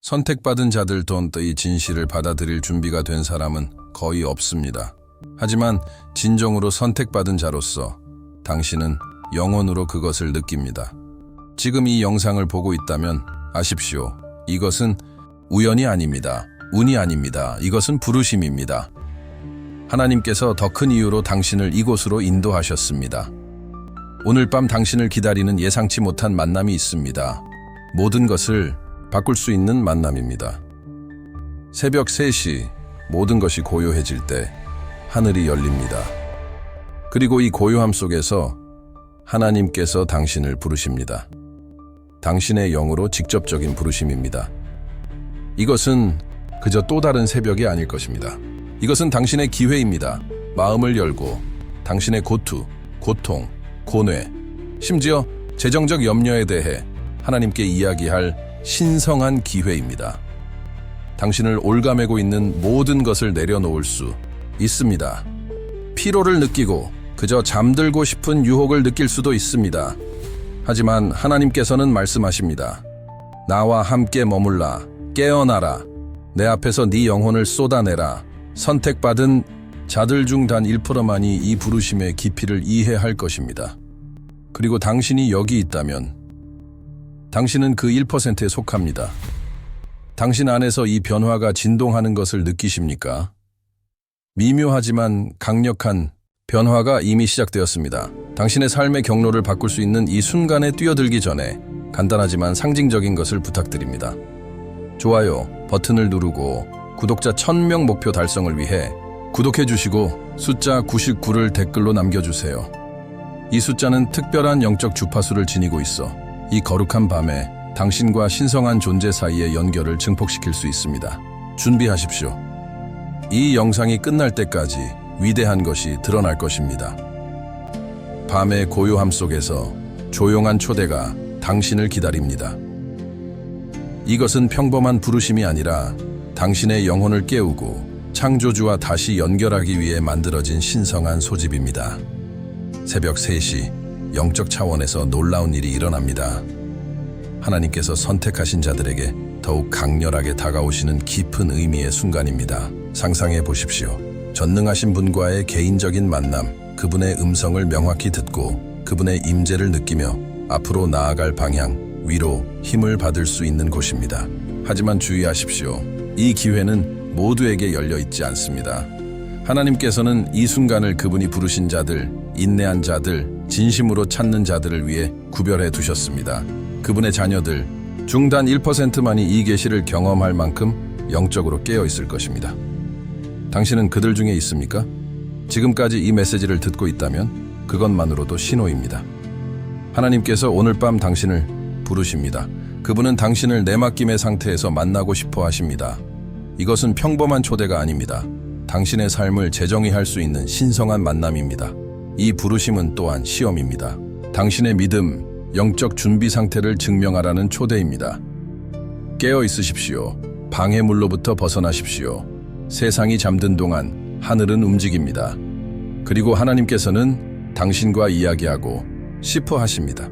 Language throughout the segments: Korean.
선택받은 자들의 진실을 받아들일 준비가 된 사람은 거의 없습니다. 하지만 진정으로 선택받은 자로서 당신은 영혼으로 그것을 느낍니다. 지금 이 영상을 보고 있다면 아십시오. 이것은 우연이 아닙니다. 운이 아닙니다. 이것은 부르심입니다. 하나님께서 더 큰 이유로 당신을 이곳으로 인도하셨습니다. 오늘 밤 당신을 기다리는 예상치 못한 만남이 있습니다. 모든 것을 바꿀 수 있는 만남입니다. 새벽 3시 모든 것이 고요해질 때 하늘이 열립니다. 그리고 이 고요함 속에서 하나님께서 당신을 부르십니다. 당신의 영으로 직접적인 부르심입니다. 이것은 그저 또 다른 새벽이 아닐 것입니다. 이것은 당신의 기회입니다. 마음을 열고 당신의 고통, 고뇌, 심지어 재정적 염려에 대해 하나님께 이야기할 신성한 기회입니다. 당신을 올가매고 있는 모든 것을 내려놓을 수 있습니다. 피로를 느끼고 그저 잠들고 싶은 유혹을 느낄 수도 있습니다. 하지만 하나님께서는 말씀하십니다. 나와 함께 머물라, 깨어나라, 내 앞에서 네 영혼을 쏟아내라. 선택받은 자들 중 단 1%만이 이 부르심의 깊이를 이해할 것입니다. 그리고 당신이 여기 있다면 당신은 그 1%에 속합니다. 당신 안에서 이 변화가 진동하는 것을 느끼십니까? 미묘하지만 강력한 변화가 이미 시작되었습니다. 당신의 삶의 경로를 바꿀 수 있는 이 순간에 뛰어들기 전에 간단하지만 상징적인 것을 부탁드립니다. 좋아요 버튼을 누르고 구독자 1000명 목표 달성을 위해 구독해주시고 숫자 99를 댓글로 남겨주세요. 이 숫자는 특별한 영적 주파수를 지니고 있어 이 거룩한 밤에 당신과 신성한 존재 사이의 연결을 증폭시킬 수 있습니다. 준비하십시오. 이 영상이 끝날 때까지 위대한 것이 드러날 것입니다. 밤의 고요함 속에서 조용한 초대가 당신을 기다립니다. 이것은 평범한 부르심이 아니라 당신의 영혼을 깨우고 창조주와 다시 연결하기 위해 만들어진 신성한 소집입니다. 새벽 3시 영적 차원에서 놀라운 일이 일어납니다. 하나님께서 선택하신 자들에게 더욱 강렬하게 다가오시는 깊은 의미의 순간입니다. 상상해 보십시오. 전능하신 분과의 개인적인 만남, 그분의 음성을 명확히 듣고 그분의 임재를 느끼며 앞으로 나아갈 방향, 위로 힘을 받을 수 있는 곳입니다. 하지만 주의하십시오. 이 기회는 모두에게 열려 있지 않습니다. 하나님께서는 이 순간을 그분이 부르신 자들, 인내한 자들, 진심으로 찾는 자들을 위해 구별해 두셨습니다. 그분의 자녀들, 중단 1%만이 이 계시를 경험할 만큼 영적으로 깨어 있을 것입니다. 당신은 그들 중에 있습니까? 지금까지 이 메시지를 듣고 있다면 그것만으로도 신호입니다. 하나님께서 오늘 밤 당신을 부르십니다. 그분은 당신을 내맡김의 상태에서 만나고 싶어 하십니다. 이것은 평범한 초대가 아닙니다. 당신의 삶을 재정의할 수 있는 신성한 만남입니다. 이 부르심은 또한 시험입니다. 당신의 믿음, 영적 준비 상태를 증명하라는 초대입니다. 깨어 있으십시오. 방해물로부터 벗어나십시오. 세상이 잠든 동안 하늘은 움직입니다. 그리고 하나님께서는 당신과 이야기하고 싶어 하십니다.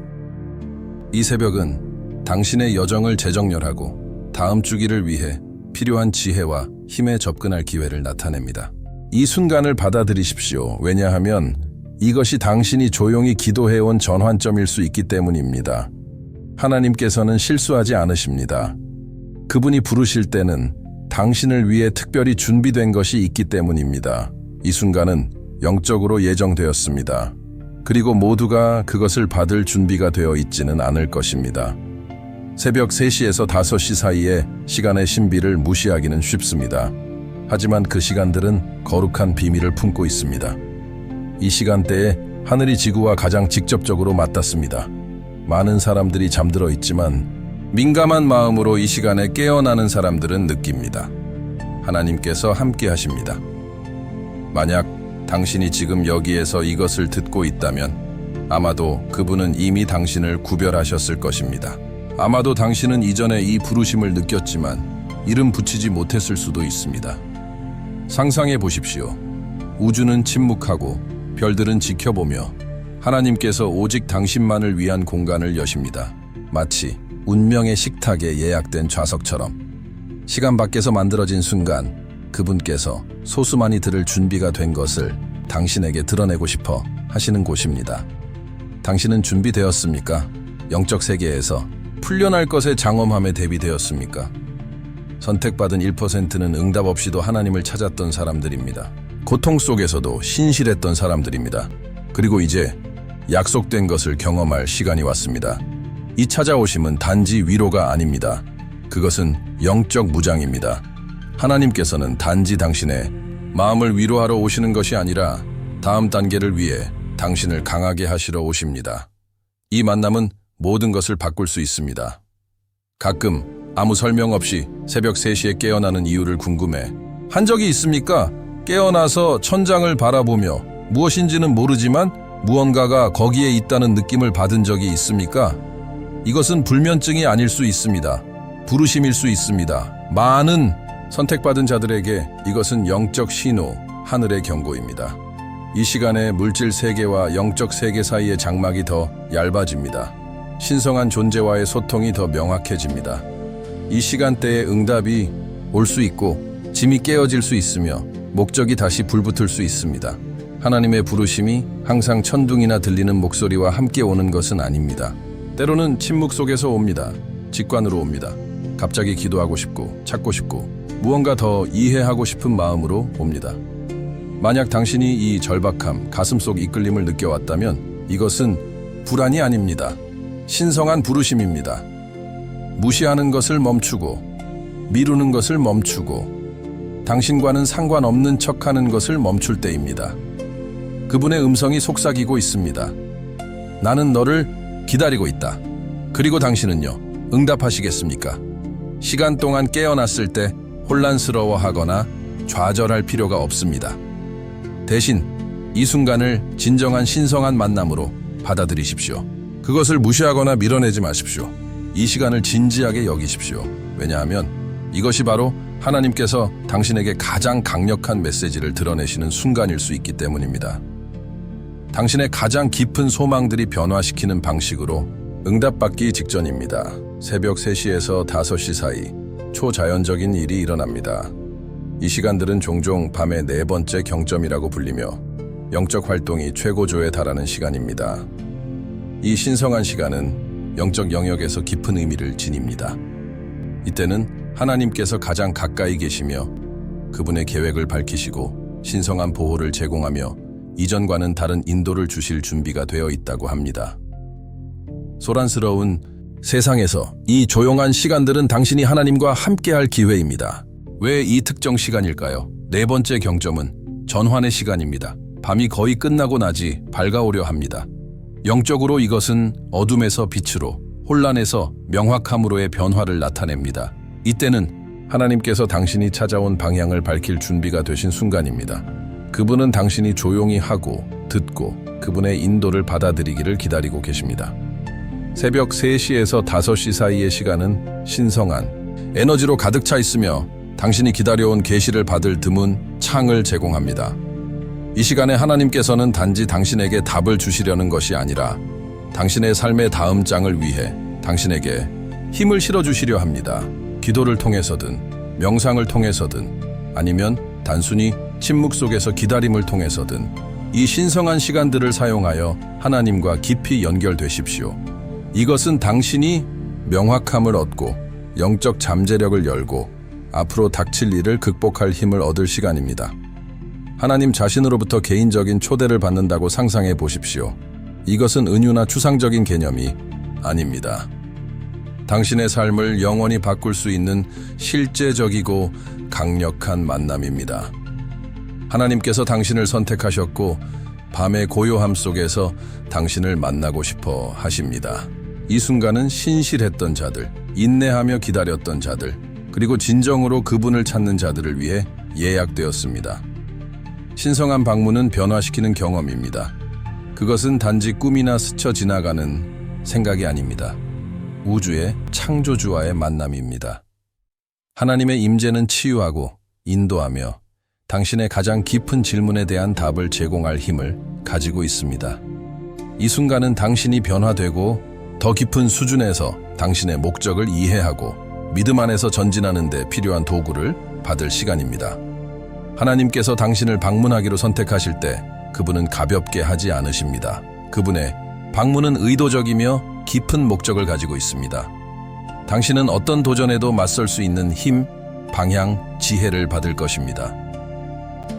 이 새벽은 당신의 여정을 재정렬하고 다음 주기를 위해 필요한 지혜와 힘에 접근할 기회를 나타냅니다. 이 순간을 받아들이십시오. 왜냐하면 이것이 당신이 조용히 기도해온 전환점일 수 있기 때문입니다. 하나님께서는 실수하지 않으십니다. 그분이 부르실 때는 당신을 위해 특별히 준비된 것이 있기 때문입니다. 이 순간은 영적으로 예정되었습니다. 그리고 모두가 그것을 받을 준비가 되어 있지는 않을 것입니다. 새벽 3시에서 5시 사이에 시간의 신비를 무시하기는 쉽습니다. 하지만 그 시간들은 거룩한 비밀을 품고 있습니다. 이 시간대에 하늘이 지구와 가장 직접적으로 맞닿습니다. 많은 사람들이 잠들어 있지만 민감한 마음으로 이 시간에 깨어나는 사람들은 느낍니다. 하나님께서 함께 하십니다. 만약 당신이 지금 여기에서 이것을 듣고 있다면 아마도 그분은 이미 당신을 구별하셨을 것입니다. 아마도 당신은 이전에 이 부르심을 느꼈지만 이름 붙이지 못했을 수도 있습니다. 상상해 보십시오. 우주는 침묵하고 별들은 지켜보며 하나님께서 오직 당신만을 위한 공간을 여십니다. 마치 운명의 식탁에 예약된 좌석처럼. 시간 밖에서 만들어진 순간 그분께서 소수만이 들을 준비가 된 것을 당신에게 드러내고 싶어 하시는 곳입니다. 당신은 준비되었습니까? 영적 세계에서 풀려날 것의 장엄함에 대비되었습니까? 선택받은 1%는 응답 없이도 하나님을 찾았던 사람들입니다. 고통 속에서도 신실했던 사람들입니다. 그리고 이제 약속된 것을 경험할 시간이 왔습니다. 이 찾아오심은 단지 위로가 아닙니다. 그것은 영적 무장입니다. 하나님께서는 단지 당신의 마음을 위로하러 오시는 것이 아니라 다음 단계를 위해 당신을 강하게 하시러 오십니다. 이 만남은 모든 것을 바꿀 수 있습니다. 가끔 아무 설명 없이 새벽 3시에 깨어나는 이유를 궁금해 한 적이 있습니까? 깨어나서 천장을 바라보며 무엇인지는 모르지만 무언가가 거기에 있다는 느낌을 받은 적이 있습니까? 이것은 불면증이 아닐 수 있습니다. 부르심일 수 있습니다. 많은 선택받은 자들에게 이것은 영적 신호, 하늘의 경고입니다. 이 시간에 물질 세계와 영적 세계 사이의 장막이 더 얇아집니다. 신성한 존재와의 소통이 더 명확해집니다. 이 시간대에 응답이 올 수 있고 짐이 깨어질 수 있으며 목적이 다시 불붙을 수 있습니다. 하나님의 부르심이 항상 천둥이나 들리는 목소리와 함께 오는 것은 아닙니다. 때로는 침묵 속에서 옵니다. 직관으로 옵니다. 갑자기 기도하고 싶고 찾고 싶고 무언가 더 이해하고 싶은 마음으로 옵니다. 만약 당신이 이 절박함, 가슴속 이끌림을 느껴왔다면 이것은 불안이 아닙니다. 신성한 부르심입니다. 무시하는 것을 멈추고 미루는 것을 멈추고 당신과는 상관없는 척하는 것을 멈출 때입니다. 그분의 음성이 속삭이고 있습니다. 나는 너를 기다리고 있다. 그리고 당신은요, 응답하시겠습니까? 시간 동안 깨어났을 때 혼란스러워하거나 좌절할 필요가 없습니다. 대신 이 순간을 진정한 신성한 만남으로 받아들이십시오. 그것을 무시하거나 밀어내지 마십시오. 이 시간을 진지하게 여기십시오. 왜냐하면 이것이 바로 하나님께서 당신에게 가장 강력한 메시지를 드러내시는 순간일 수 있기 때문입니다. 당신의 가장 깊은 소망들이 변화시키는 방식으로 응답받기 직전입니다. 새벽 3시에서 5시 사이 초자연적인 일이 일어납니다. 이 시간들은 종종 밤의 4번째 경점이라고 불리며 영적 활동이 최고조에 달하는 시간입니다. 이 신성한 시간은 영적 영역에서 깊은 의미를 지닙니다. 이때는 하나님께서 가장 가까이 계시며 그분의 계획을 밝히시고 신성한 보호를 제공하며 이전과는 다른 인도를 주실 준비가 되어 있다고 합니다. 소란스러운 세상에서 이 조용한 시간들은 당신이 하나님과 함께할 기회입니다. 왜 이 특정 시간일까요? 4번째 경점은 전환의 시간입니다. 밤이 거의 끝나고 나지 밝아오려 합니다. 영적으로 이것은 어둠에서 빛으로, 혼란에서 명확함으로의 변화를 나타냅니다. 이때는 하나님께서 당신이 찾아온 방향을 밝힐 준비가 되신 순간입니다. 그분은 당신이 조용히 하고 듣고 그분의 인도를 받아들이기를 기다리고 계십니다. 새벽 3시에서 5시 사이의 시간은 신성한 에너지로 가득 차 있으며 당신이 기다려온 계시를 받을 드문 창을 제공합니다. 이 시간에 하나님께서는 단지 당신에게 답을 주시려는 것이 아니라 당신의 삶의 다음 장을 위해 당신에게 힘을 실어주시려 합니다. 기도를 통해서든 명상을 통해서든 아니면 단순히 침묵 속에서 기다림을 통해서든 이 신성한 시간들을 사용하여 하나님과 깊이 연결되십시오. 이것은 당신이 명확함을 얻고 영적 잠재력을 열고 앞으로 닥칠 일을 극복할 힘을 얻을 시간입니다. 하나님 자신으로부터 개인적인 초대를 받는다고 상상해 보십시오. 이것은 은유나 추상적인 개념이 아닙니다. 당신의 삶을 영원히 바꿀 수 있는 실제적이고 강력한 만남입니다. 하나님께서 당신을 선택하셨고 밤의 고요함 속에서 당신을 만나고 싶어 하십니다. 이 순간은 신실했던 자들, 인내하며 기다렸던 자들, 그리고 진정으로 그분을 찾는 자들을 위해 예약되었습니다. 신성한 방문은 변화시키는 경험입니다. 그것은 단지 꿈이나 스쳐 지나가는 생각이 아닙니다. 우주의 창조주와의 만남입니다. 하나님의 임재는 치유하고 인도하며 당신의 가장 깊은 질문에 대한 답을 제공할 힘을 가지고 있습니다. 이 순간은 당신이 변화되고 더 깊은 수준에서 당신의 목적을 이해하고 믿음 안에서 전진하는 데 필요한 도구를 받을 시간입니다. 하나님께서 당신을 방문하기로 선택하실 때 그분은 가볍게 하지 않으십니다. 그분의 방문은 의도적이며 깊은 목적을 가지고 있습니다. 당신은 어떤 도전에도 맞설 수 있는 힘, 방향, 지혜를 받을 것입니다.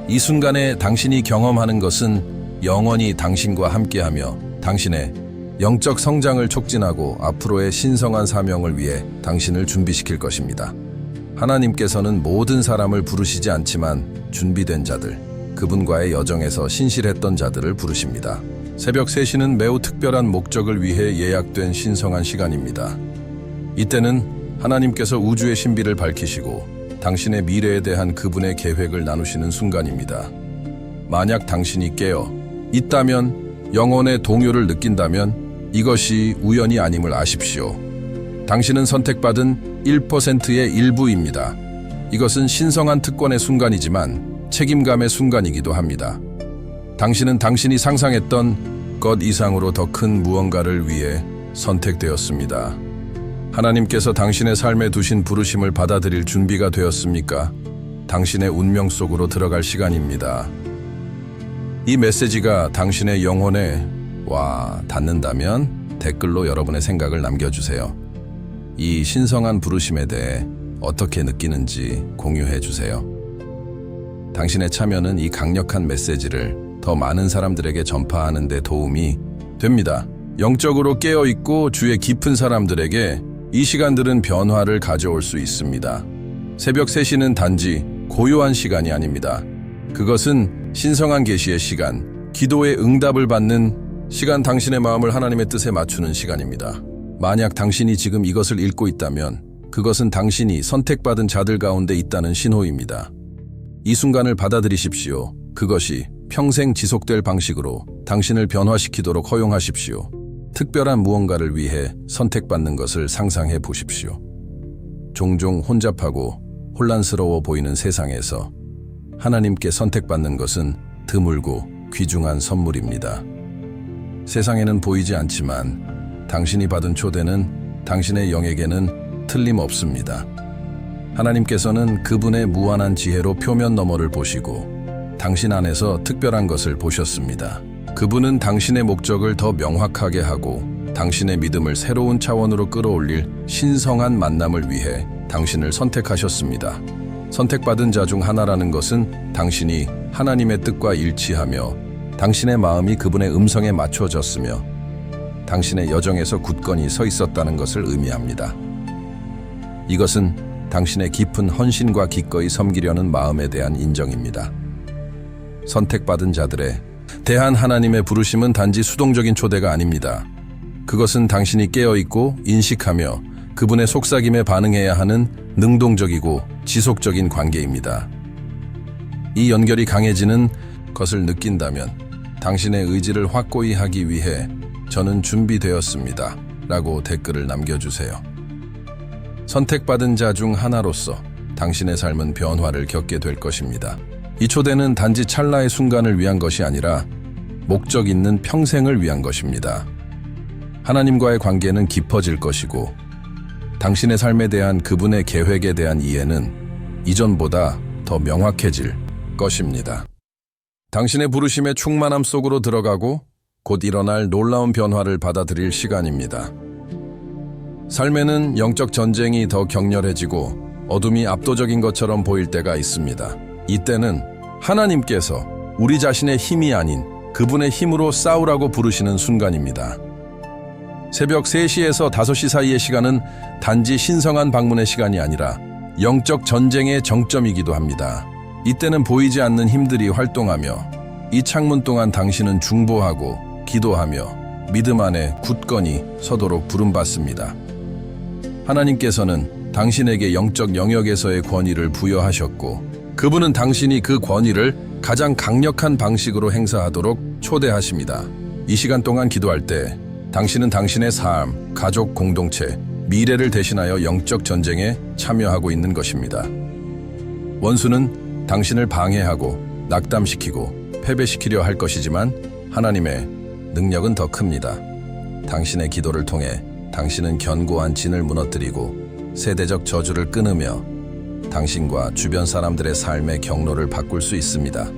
이 순간에 당신이 경험하는 것은 영원히 당신과 함께하며 당신의 영적 성장을 촉진하고 앞으로의 신성한 사명을 위해 당신을 준비시킬 것입니다. 하나님께서는 모든 사람을 부르시지 않지만 준비된 자들, 그분과의 여정에서 신실했던 자들을 부르십니다. 새벽 3시는 매우 특별한 목적을 위해 예약된 신성한 시간입니다. 이때는 하나님께서 우주의 신비를 밝히시고 당신의 미래에 대한 그분의 계획을 나누시는 순간입니다. 만약 당신이 깨어 있다면, 영혼의 동요를 느낀다면 이것이 우연이 아님을 아십시오. 당신은 선택받은 1%의 일부입니다. 이것은 신성한 특권의 순간이지만 책임감의 순간이기도 합니다. 당신은 당신이 상상했던 것 이상으로 더 큰 무언가를 위해 선택되었습니다. 하나님께서 당신의 삶에 두신 부르심을 받아들일 준비가 되었습니까? 당신의 운명 속으로 들어갈 시간입니다. 이 메시지가 당신의 영혼에 닿는다면 댓글로 여러분의 생각을 남겨주세요. 이 신성한 부르심에 대해 어떻게 느끼는지 공유해 주세요. 당신의 참여는 이 강력한 메시지를 더 많은 사람들에게 전파하는 데 도움이 됩니다. 영적으로 깨어있고 주의 깊은 사람들에게 이 시간들은 변화를 가져올 수 있습니다. 새벽 3시는 단지 고요한 시간이 아닙니다. 그것은 신성한 계시의 시간, 기도의 응답을 받는 시간, 당신의 마음을 하나님의 뜻에 맞추는 시간입니다. 만약 당신이 지금 이것을 읽고 있다면 그것은 당신이 선택받은 자들 가운데 있다는 신호입니다. 이 순간을 받아들이십시오. 그것이 평생 지속될 방식으로 당신을 변화시키도록 허용하십시오. 특별한 무언가를 위해 선택받는 것을 상상해 보십시오. 종종 혼잡하고 혼란스러워 보이는 세상에서 하나님께 선택받는 것은 드물고 귀중한 선물입니다. 세상에는 보이지 않지만 당신이 받은 초대는 당신의 영에게는 틀림없습니다. 하나님께서는 그분의 무한한 지혜로 표면 너머를 보시고 당신 안에서 특별한 것을 보셨습니다. 그분은 당신의 목적을 더 명확하게 하고 당신의 믿음을 새로운 차원으로 끌어올릴 신성한 만남을 위해 당신을 선택하셨습니다. 선택받은 자 중 하나라는 것은 당신이 하나님의 뜻과 일치하며 당신의 마음이 그분의 음성에 맞춰졌으며 당신의 여정에서 굳건히 서 있었다는 것을 의미합니다. 이것은 당신의 깊은 헌신과 기꺼이 섬기려는 마음에 대한 인정입니다. 선택받은 자들에 대한 하나님의 부르심은 단지 수동적인 초대가 아닙니다. 그것은 당신이 깨어있고 인식하며 그분의 속삭임에 반응해야 하는 능동적이고 지속적인 관계입니다. 이 연결이 강해지는 것을 느낀다면 당신의 의지를 확고히 하기 위해 저는 준비되었습니다. 라고 댓글을 남겨주세요. 선택받은 자 중 하나로서 당신의 삶은 변화를 겪게 될 것입니다. 이 초대는 단지 찰나의 순간을 위한 것이 아니라 목적 있는 평생을 위한 것입니다. 하나님과의 관계는 깊어질 것이고 당신의 삶에 대한 그분의 계획에 대한 이해는 이전보다 더 명확해질 것입니다. 당신의 부르심의 충만함 속으로 들어가고 곧 일어날 놀라운 변화를 받아들일 시간입니다. 삶에는 영적 전쟁이 더 격렬해지고 어둠이 압도적인 것처럼 보일 때가 있습니다. 이때는 하나님께서 우리 자신의 힘이 아닌 그분의 힘으로 싸우라고 부르시는 순간입니다. 새벽 3시에서 5시 사이의 시간은 단지 신성한 방문의 시간이 아니라 영적 전쟁의 정점이기도 합니다. 이때는 보이지 않는 힘들이 활동하며 이 창문 동안 당신은 중보하고 기도하며 믿음 안에 굳건히 서도록 부름받습니다. 하나님께서는 당신에게 영적 영역에서의 권위를 부여하셨고 그분은 당신이 그 권위를 가장 강력한 방식으로 행사하도록 초대하십니다. 이 시간 동안 기도할 때 당신은 당신의 삶, 가족 공동체, 미래를 대신하여 영적 전쟁에 참여하고 있는 것입니다. 원수는 당신을 방해하고 낙담시키고 패배시키려 할 것이지만 하나님의 능력은 더 큽니다. 당신의 기도를 통해 당신은 견고한 진을 무너뜨리고 세대적 저주를 끊으며 당신과 주변 사람들의 삶의 경로를 바꿀 수 있습니다.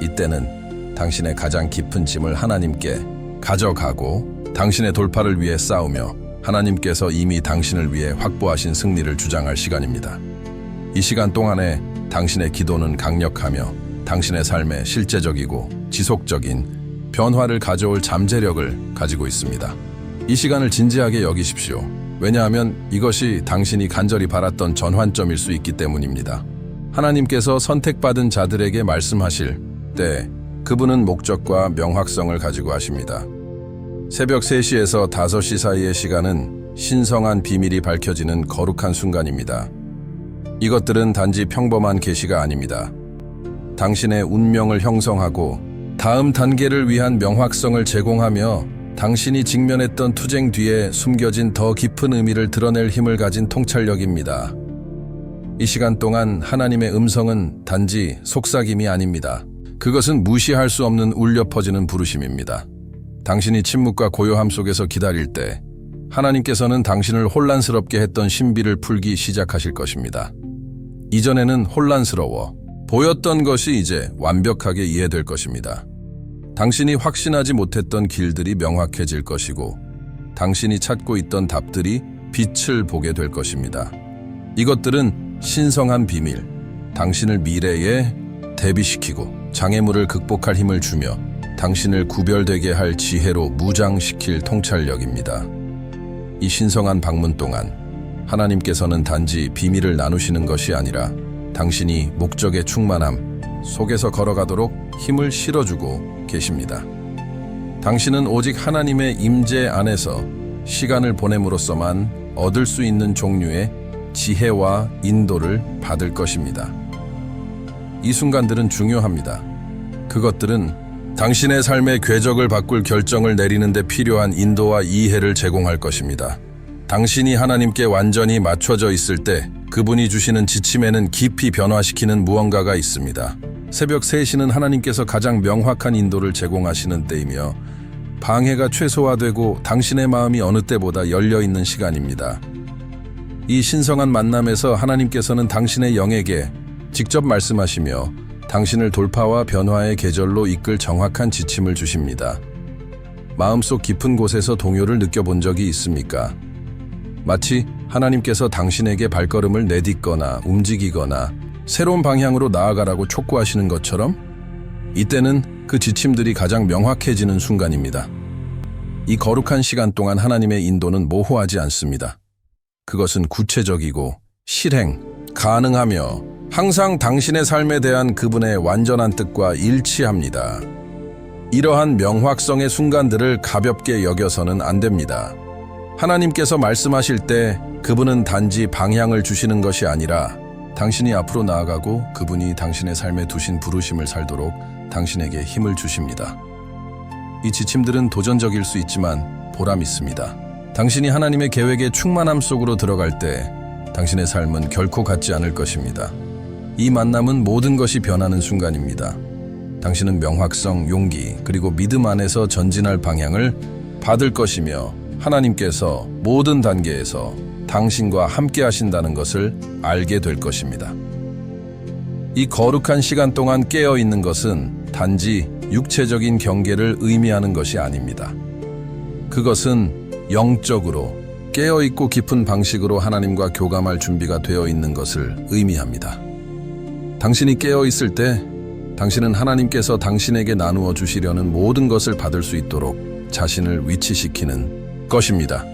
이때는 당신의 가장 깊은 짐을 하나님께 가져가고 당신의 돌파를 위해 싸우며 하나님께서 이미 당신을 위해 확보하신 승리를 주장할 시간입니다. 이 시간 동안에 당신의 기도는 강력하며 당신의 삶에 실제적이고 지속적인 변화를 가져올 잠재력을 가지고 있습니다. 이 시간을 진지하게 여기십시오. 왜냐하면 이것이 당신이 간절히 바랐던 전환점일 수 있기 때문입니다. 하나님께서 선택받은 자들에게 말씀하실 때 그분은 목적과 명확성을 가지고 하십니다. 새벽 3시에서 5시 사이의 시간은 신성한 비밀이 밝혀지는 거룩한 순간입니다. 이것들은 단지 평범한 계시가 아닙니다. 당신의 운명을 형성하고 다음 단계를 위한 명확성을 제공하며 당신이 직면했던 투쟁 뒤에 숨겨진 더 깊은 의미를 드러낼 힘을 가진 통찰력입니다. 이 시간 동안 하나님의 음성은 단지 속삭임이 아닙니다. 그것은 무시할 수 없는 울려 퍼지는 부르심입니다. 당신이 침묵과 고요함 속에서 기다릴 때 하나님께서는 당신을 혼란스럽게 했던 신비를 풀기 시작하실 것입니다. 이전에는 혼란스러워 보였던 것이 이제 완벽하게 이해될 것입니다. 당신이 확신하지 못했던 길들이 명확해질 것이고 당신이 찾고 있던 답들이 빛을 보게 될 것입니다. 이것들은 신성한 비밀, 당신을 미래에 대비시키고 장애물을 극복할 힘을 주며 당신을 구별되게 할 지혜로 무장시킬 통찰력입니다. 이 신성한 방문 동안 하나님께서는 단지 비밀을 나누시는 것이 아니라 당신이 목적의 충만함 속에서 걸어가도록 힘을 실어주고 계십니다. 당신은 오직 하나님의 임재 안에서 시간을 보냄으로써만 얻을 수 있는 종류의 지혜와 인도를 받을 것입니다. 이 순간들은 중요합니다. 그것들은 당신의 삶의 궤적을 바꿀 결정을 내리는 데 필요한 인도와 이해를 제공할 것입니다. 당신이 하나님께 완전히 맞춰져 있을 때 그분이 주시는 지침에는 깊이 변화시키는 무언가가 있습니다. 새벽 3시는 하나님께서 가장 명확한 인도를 제공하시는 때이며 방해가 최소화되고 당신의 마음이 어느 때보다 열려있는 시간입니다. 이 신성한 만남에서 하나님께서는 당신의 영에게 직접 말씀하시며 당신을 돌파와 변화의 계절로 이끌 정확한 지침을 주십니다. 마음속 깊은 곳에서 동요를 느껴본 적이 있습니까? 마치 하나님께서 당신에게 발걸음을 내딛거나 움직이거나 새로운 방향으로 나아가라고 촉구하시는 것처럼 이때는 그 지침들이 가장 명확해지는 순간입니다. 이 거룩한 시간 동안 하나님의 인도는 모호하지 않습니다. 그것은 구체적이고 실행, 가능하며 항상 당신의 삶에 대한 그분의 완전한 뜻과 일치합니다. 이러한 명확성의 순간들을 가볍게 여겨서는 안 됩니다. 하나님께서 말씀하실 때 그분은 단지 방향을 주시는 것이 아니라 당신이 앞으로 나아가고 그분이 당신의 삶에 두신 부르심을 살도록 당신에게 힘을 주십니다. 이 지침들은 도전적일 수 있지만 보람 있습니다. 당신이 하나님의 계획의 충만함 속으로 들어갈 때 당신의 삶은 결코 같지 않을 것입니다. 이 만남은 모든 것이 변하는 순간입니다. 당신은 명확성, 용기, 그리고 믿음 안에서 전진할 방향을 받을 것이며 하나님께서 모든 단계에서 당신과 함께 하신다는 것을 알게 될 것입니다. 이 거룩한 시간 동안 깨어 있는 것은 단지 육체적인 경계를 의미하는 것이 아닙니다. 그것은 영적으로 깨어 있고 깊은 방식으로 하나님과 교감할 준비가 되어 있는 것을 의미합니다. 당신이 깨어 있을 때 당신은 하나님께서 당신에게 나누어 주시려는 모든 것을 받을 수 있도록 자신을 위치시키는 것입니다.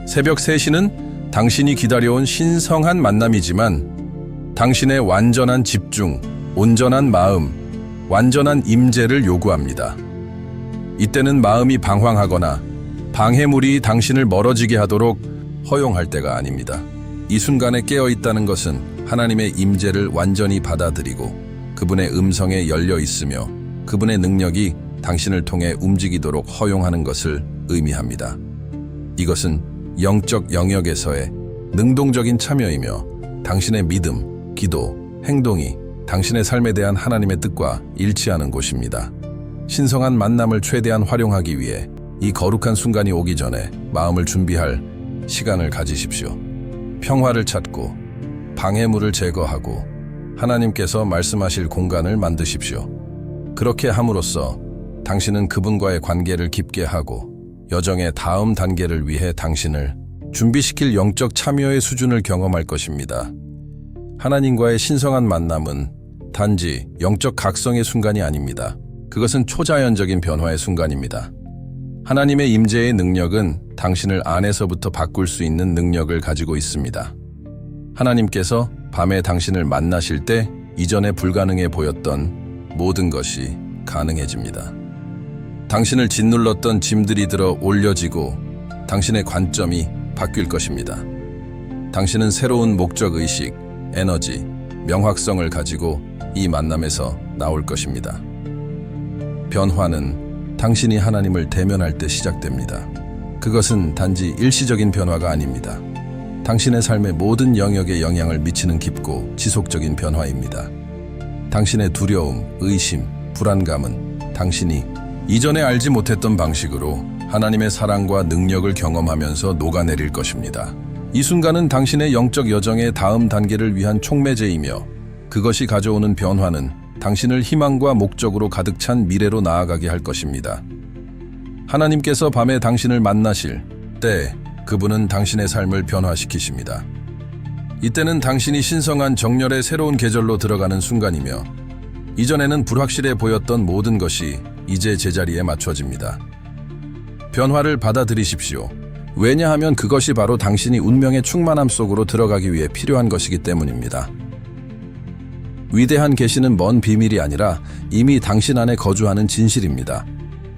새벽 3시는 당신이 기다려온 신성한 만남이지만 당신의 완전한 집중, 온전한 마음, 완전한 임재를 요구합니다. 이때는 마음이 방황하거나 방해물이 당신을 멀어지게 하도록 허용할 때가 아닙니다. 이 순간에 깨어 있다는 것은 하나님의 임재를 완전히 받아들이고 그분의 음성에 열려 있으며 그분의 능력이 당신을 통해 움직이도록 허용하는 것을 의미합니다. 이것은 영적 영역에서의 능동적인 참여이며 당신의 믿음, 기도, 행동이 당신의 삶에 대한 하나님의 뜻과 일치하는 곳입니다. 신성한 만남을 최대한 활용하기 위해 이 거룩한 순간이 오기 전에 마음을 준비할 시간을 가지십시오. 평화를 찾고 방해물을 제거하고 하나님께서 말씀하실 공간을 만드십시오. 그렇게 함으로써 당신은 그분과의 관계를 깊게 하고 여정의 다음 단계를 위해 당신을 준비시킬 영적 참여의 수준을 경험할 것입니다. 하나님과의 신성한 만남은 단지 영적 각성의 순간이 아닙니다. 그것은 초자연적인 변화의 순간입니다. 하나님의 임재의 능력은 당신을 안에서부터 바꿀 수 있는 능력을 가지고 있습니다. 하나님께서 밤에 당신을 만나실 때 이전에 불가능해 보였던 모든 것이 가능해집니다. 당신을 짓눌렀던 짐들이 들어 올려지고 당신의 관점이 바뀔 것입니다. 당신은 새로운 목적의식, 에너지, 명확성을 가지고 이 만남에서 나올 것입니다. 변화는 당신이 하나님을 대면할 때 시작됩니다. 그것은 단지 일시적인 변화가 아닙니다. 당신의 삶의 모든 영역에 영향을 미치는 깊고 지속적인 변화입니다. 당신의 두려움, 의심, 불안감은 당신이 이전에 알지 못했던 방식으로 하나님의 사랑과 능력을 경험하면서 녹아내릴 것입니다. 이 순간은 당신의 영적 여정의 다음 단계를 위한 촉매제이며 그것이 가져오는 변화는 당신을 희망과 목적으로 가득 찬 미래로 나아가게 할 것입니다. 하나님께서 밤에 당신을 만나실 때 그분은 당신의 삶을 변화시키십니다. 이때는 당신이 신성한 정열의 새로운 계절로 들어가는 순간이며 이전에는 불확실해 보였던 모든 것이 이제 제자리에 맞춰집니다. 변화를 받아들이십시오. 왜냐하면 그것이 바로 당신이 운명의 충만함 속으로 들어가기 위해 필요한 것이기 때문입니다. 위대한 계시는 먼 비밀이 아니라 이미 당신 안에 거주하는 진실입니다.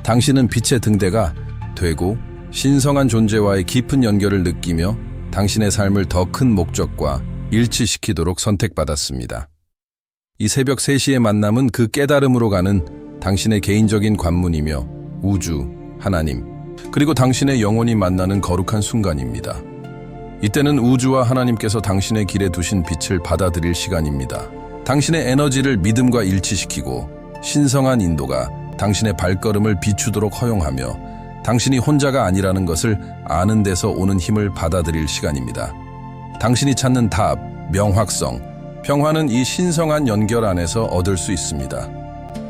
당신은 빛의 등대가 되고 신성한 존재와의 깊은 연결을 느끼며 당신의 삶을 더 큰 목적과 일치시키도록 선택받았습니다. 이 새벽 3시의 만남은 그 깨달음으로 가는 당신의 개인적인 관문이며 우주, 하나님, 그리고 당신의 영혼이 만나는 거룩한 순간입니다. 이때는 우주와 하나님께서 당신의 길에 두신 빛을 받아들일 시간입니다. 당신의 에너지를 믿음과 일치시키고 신성한 인도가 당신의 발걸음을 비추도록 허용하며 당신이 혼자가 아니라는 것을 아는 데서 오는 힘을 받아들일 시간입니다. 당신이 찾는 답, 명확성, 평화는 이 신성한 연결 안에서 얻을 수 있습니다.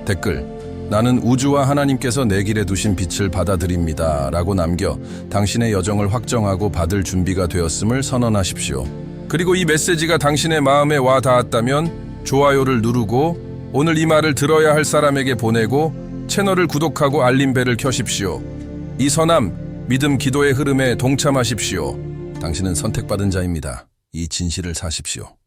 댓글: 나는 우주와 하나님께서 내 길에 두신 빛을 받아들입니다 라고 남겨 당신의 여정을 확정하고 받을 준비가 되었음을 선언하십시오. 그리고 이 메시지가 당신의 마음에 와 닿았다면 좋아요를 누르고 오늘 이 말을 들어야 할 사람에게 보내고 채널을 구독하고 알림벨을 켜십시오. 이 선함, 믿음, 기도의 흐름에 동참하십시오. 당신은 선택받은 자입니다. 이 진실을 사십시오.